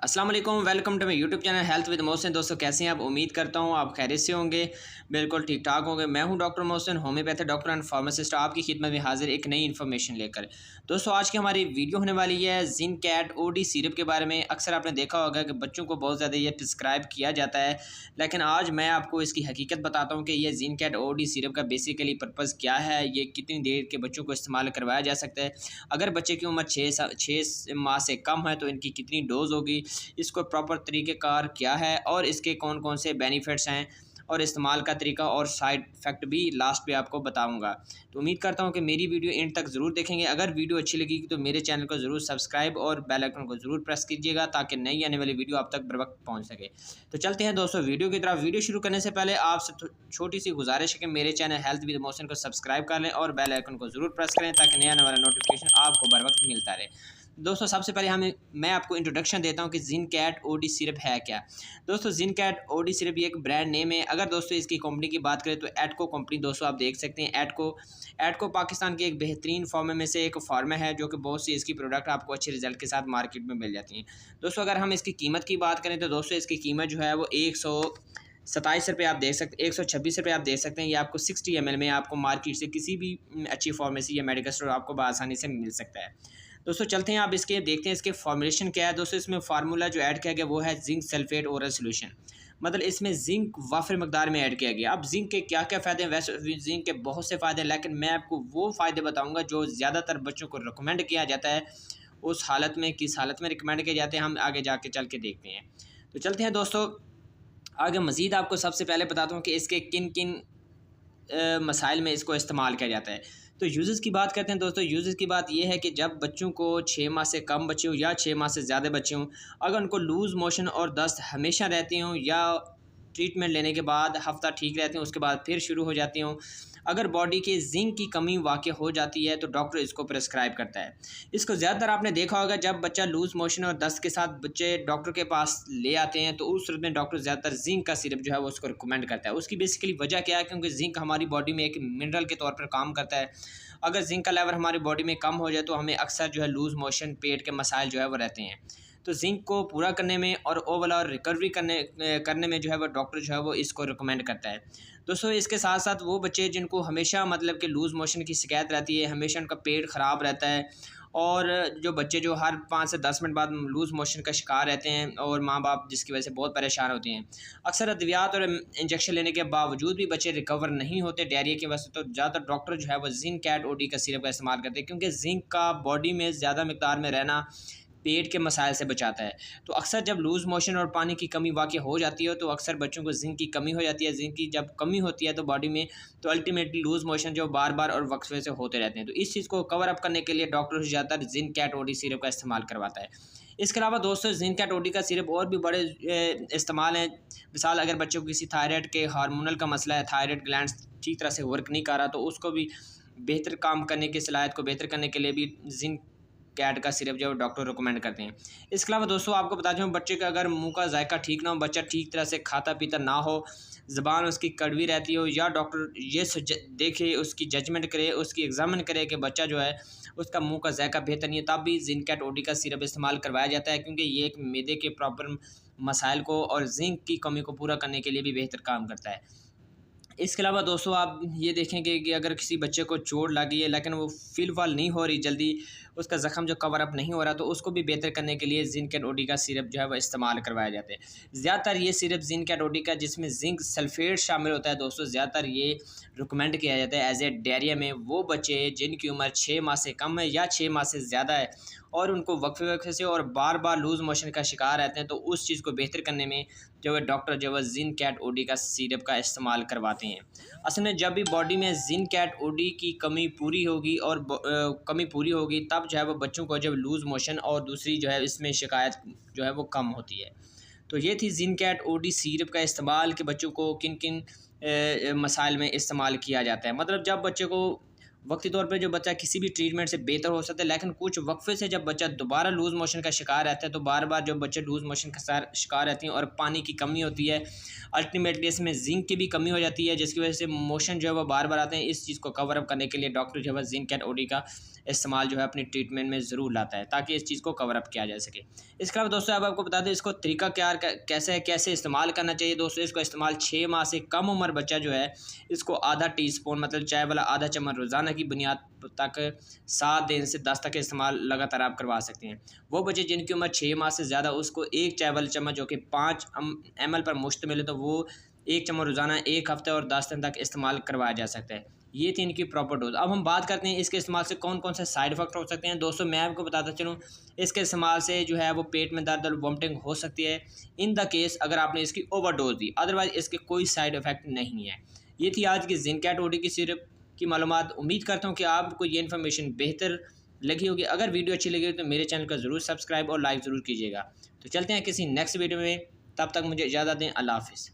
अस्सलाम वालेकुम, welcome to my YouTube channel health with Mohsin. दोस्तों कैसे हैं आप? उम्मीद करता हूं आप खैरियत से होंगे, बिल्कुल ठीक ठाक होंगे। मैं हूं doctor Mohsin, homeopathy doctor and pharmacist, आपकी खिदमत में हाजिर एक नई इन्फॉर्मेशन लेकर। दोस्तों आज की हमारी वीडियो होने वाली है जिंक कैट ओडी सिरप के बारे में। अक्सर आपने देखा होगा कि बच्चों को बहुत ज़्यादा ये प्रिस्क्राइब किया जाता है, लेकिन आज मैं आपको इसकी हकीकत बताता हूँ कि ये जिंक कैट ओडी सिरप का बेसिकली पर्पज़ क्या है, ये कितनी देर के बच्चों को इस्तेमाल करवाया जा सकता है, अगर बच्चे की उम्र 6 माह से कम है तो इनकी कितनी डोज होगी, इसको प्रॉपर तरीक़ेकार क्या है और इसके कौन कौन से बेनिफिट्स हैं और इस्तेमाल का तरीका और साइड इफ़ेक्ट भी लास्ट पे आपको बताऊंगा। तो उम्मीद करता हूं कि मेरी वीडियो एंड तक ज़रूर देखेंगे। अगर वीडियो अच्छी लगी तो मेरे चैनल को ज़रूर सब्सक्राइब और बेल आइकन को ज़रूर प्रेस कीजिएगा ताकि नई आने वाली वीडियो आप तक बर वक्त पहुँच सके। तो चलते हैं दोस्तों वीडियो की तरफ। वीडियो शुरू करने से पहले आपसे छोटी सी गुजारिश है कि मेरे चैनल हेल्थ विद मोहसिन को सब्सक्राइब कर लें और बेल आइकन को ज़रूर प्रेस करें ताकि नया आने वाला नोटिफिकेशन आपको बर वक्त मिलता रहे। दोस्तों सबसे पहले मैं आपको इंट्रोडक्शन देता हूं कि जिंक कैट ओडी सिरप है क्या। दोस्तों जिंक कैट ओडी सिरप ये एक ब्रांड नेम है। अगर दोस्तों इसकी कंपनी की बात करें तो एडको कंपनी, दोस्तों आप देख सकते हैं एडको पाकिस्तान की एक बेहतरीन फार्मा में से एक फार्मा है जो कि बहुत सी इसकी प्रोडक्ट आपको अच्छे रिजल्ट के साथ मार्केट में मिल जाती हैं। दोस्तों अगर हम इसकी कीमत की बात करें तो दोस्तों इसकी कीमत जो है वो 127 रुपये आप देख सकते, 126 रुपये आप देख सकते हैं। ये आपको 60 ml में आपको मार्केट से किसी भी अच्छी फार्मेसी या मेडिकल स्टोर आपको बआसानी से मिल सकता है। दोस्तों चलते हैं आप इसके देखते हैं इसके फॉर्मुलेशन क्या है। दोस्तों इसमें फार्मूला जो ऐड किया गया वो है जिंक सल्फेट ओरल सोल्यूशन, मतलब इसमें जिंक वाफिर मकदार में ऐड किया गया। अब जिंक के क्या क्या फ़ायदे हैं? वैसे जिंक के बहुत से फ़ायदे हैं, लेकिन मैं आपको वो फ़ायदे बताऊंगा जो ज़्यादातर बच्चों को रिकमेंड किया जाता है। उस हालत में किस हालत में रिकमेंड किए जाते हैं हम आगे जाके चल के देखते हैं। तो चलते हैं दोस्तों आगे। मज़ीद आपको सबसे पहले बताता हूँ कि इसके किन किन मसाइल में इसको इस्तेमाल किया जाता है। तो यूज़र्स की बात करते हैं दोस्तों। यूज़र्स की बात ये है कि जब बच्चों को 6 माह से कम बच्चे हों या 6 माह से ज़्यादा बच्चे हों, अगर उनको लूज़ मोशन और दस्त हमेशा रहती हों या ट्रीटमेंट लेने के बाद हफ़्ता ठीक रहते हैं उसके बाद फिर शुरू हो जाती हों, अगर बॉडी के जिंक की कमी वाक़ई हो जाती है तो डॉक्टर इसको प्रेस्क्राइब करता है। इसको ज़्यादातर आपने देखा होगा जब बच्चा लूज़ मोशन और दस्त के साथ बच्चे डॉक्टर के पास ले आते हैं तो उस सूरत में डॉक्टर ज़्यादातर जिंक का सिरप जो है वो उसको रिकमेंड करता है। उसकी बेसिकली वजह क्या है? क्योंकि जिंक हमारी बॉडी में एक मिनरल के तौर पर काम करता है। अगर जिंक का लेवल हमारी बॉडी में कम हो जाए तो हमें अक्सर जो है लूज़ मोशन, पेट के मसाइल जो है वो रहते हैं। तो जिंक को पूरा करने में और ओवरऑल रिकवरी करने में जो है वो डॉक्टर जो है वो इसको रिकमेंड करता है। दोस्तों इसके साथ साथ वो बच्चे जिनको हमेशा मतलब कि लूज़ मोशन की शिकायत रहती है, हमेशा उनका पेट ख़राब रहता है, और जो बच्चे जो हर 5 से 10 मिनट बाद लूज़ मोशन का शिकार रहते हैं और माँ बाप जिसकी वजह से बहुत परेशान होते हैं, अक्सर अद्वियात और इंजेक्शन लेने के बावजूद भी बच्चे रिकवर नहीं होते डायरिया की वजह से, तो ज़्यादातर डॉक्टर जो है वो जिंक कैट ओडी का सिरप का इस्तेमाल करते हैं क्योंकि जिंक का बॉडी में ज़्यादा मिकदार में रहना पेट के मसाइल से बचाता है। तो अक्सर जब लूज़ मोशन और पानी की कमी वाक़ई हो जाती है तो अक्सर बच्चों को जिंक की कमी हो जाती है। जिंक की जब कमी होती है तो बॉडी में तो अल्टीमेटली लूज़ मोशन जो बार बार और वक्फे से होते रहते हैं। तो इस चीज़ को कवर अप करने के लिए डॉक्टर ज़्यादातर जिंक कैट ओडी सिरप का इस्तेमाल करवाता है। इसके अलावा दोस्तों जिंक कैट ओडी का सिरप और भी बड़े इस्तेमाल हैं। मिसाल अगर बच्चों को किसी थायराइड के हार्मोनल का मसला है, थायराइड ग्लैंड ठीक तरह से वर्क नहीं कर रहा, तो उसको भी बेहतर काम करने की सलाहियत को बेहतर करने के लिए भी जिंक कैट का सिरप जो डॉक्टर रिकमेंड करते हैं। इसके अलावा दोस्तों आपको बता दूं बच्चे का अगर मुंह का जायका ठीक ना हो, बच्चा ठीक तरह से खाता पीता ना हो, ज़बान उसकी कड़वी रहती हो, या डॉक्टर ये देखे, उसकी जजमेंट करे, उसकी एग्जामिन करे कि बच्चा जो है उसका मुंह का जायका बेहतर नहीं है, तब भी जिंक कैट ओडी का सिरप इस्तेमाल करवाया जाता है क्योंकि ये एक मैदे के प्रॉपर मसाइल को और जिंक की कमी को पूरा करने के लिए भी बेहतर काम करता है। इसके अलावा दोस्तों आप ये देखेंगे कि अगर किसी बच्चे को चोट लगी है लेकिन वो फिलहाल नहीं हो रही, जल्दी उसका ज़ख़म जो कवर अप नहीं हो रहा, तो उसको भी बेहतर करने के लिए जिंक कैट ओडी का सिरप जो है वो इस्तेमाल करवाया जाता है। ज़्यादातर ये सिरप जिंक कैट ओडी का जिसमें जिंक सल्फेट शामिल होता है दोस्तों, ज़्यादातर ये रिकमेंड किया जाता है एज ए डायरिया में वो बच्चे जिनकी उम्र 6 माह से कम है या 6 माह से ज़्यादा है और उनको वक्फे से और बार बार लूज़ मोशन का शिकार रहते हैं, तो उस चीज़ को बेहतर करने में जो है डॉक्टर जो है जिंक कैट ओडी का सिरप का इस्तेमाल करवाते हैं। असल में जब भी बॉडी में जिंक कैट ओडी की कमी पूरी होगी और कमी पूरी होगी तब जो है वो बच्चों को जब लूज़ मोशन और दूसरी जो है इसमें शिकायत जो है वो कम होती है। तो ये थी जिंक कैट ओडी सिरप का इस्तेमाल कि बच्चों को किन किन मसाइल में इस्तेमाल किया जाता है। मतलब जब बच्चे को वक्ती तौर पे जो बच्चा किसी भी ट्रीटमेंट से बेहतर हो सकता है, लेकिन कुछ वक्फे से जब बच्चा दोबारा लूज़ मोशन का शिकार रहता है तो बार बार जो बच्चे लूज़ मोशन का शिकार रहती हैं और पानी की कमी होती है, अल्टीमेटली इसमें जिंक की भी कमी हो जाती है, जिसकी वजह से मोशन जो है वो बार बार आते हैं। इस चीज़ को कवर अप करने के लिए डॉक्टर जो है जिंक एंड ओडी का इस्तेमाल जो है अपनी ट्रीटमेंट में ज़रूर लाता है, ताकि इस चीज़ को कवर अप किया जा सके। इसके अलावा दोस्तों अब आपको बता दें इसको तरीका क्या कैसे है, कैसे इस्तेमाल करना चाहिए। दोस्तों इसको इस्तेमाल 6 माह से कम उम्र बच्चा जो है इसको आधा टीस्पून मतलब चाय वाला आधा चम्मच रोज़ाना की बुनियाद तक 7 दिन से 10 तक इस्तेमाल लगातार आप करवा सकते हैं। वो बच्चे जिनकी उम्र 6 माह से ज़्यादा उसको 1 चाय वाला चम्मच जो कि 5 ml पर मुश्तमिल है, तो वो 1 चम्मच रोज़ाना 1 हफ़्ते और 10 दिन तक इस्तेमाल करवाया जा सकता है। ये थी इनकी प्रॉपर डोज। अब हम बात करते हैं इसके इस्तेमाल से कौन कौन से साइड इफ़ेक्ट हो सकते हैं। दोस्तों मैं आपको बताता चलूँ, इसके इस्तेमाल से जो है वो पेट में दर्द और वॉमिटिंग हो सकती है इन द केस अगर आपने इसकी ओवरडोज दी, अदरवाइज़ इसके कोई साइड इफ़ेक्ट नहीं है। ये थी आज की जिंक एंड ओडी की सिरप की मालूमात। उम्मीद करता हूँ कि आपको ये इन्फॉर्मेशन बेहतर लगी होगी। अगर वीडियो अच्छी लगी तो मेरे चैनल को ज़रूर सब्सक्राइब और लाइक ज़रूर कीजिएगा। तो चलते हैं किसी नेक्स्ट वीडियो में, तब तक मुझे इजाज़त दें। अल्लाह हाफ़िज़।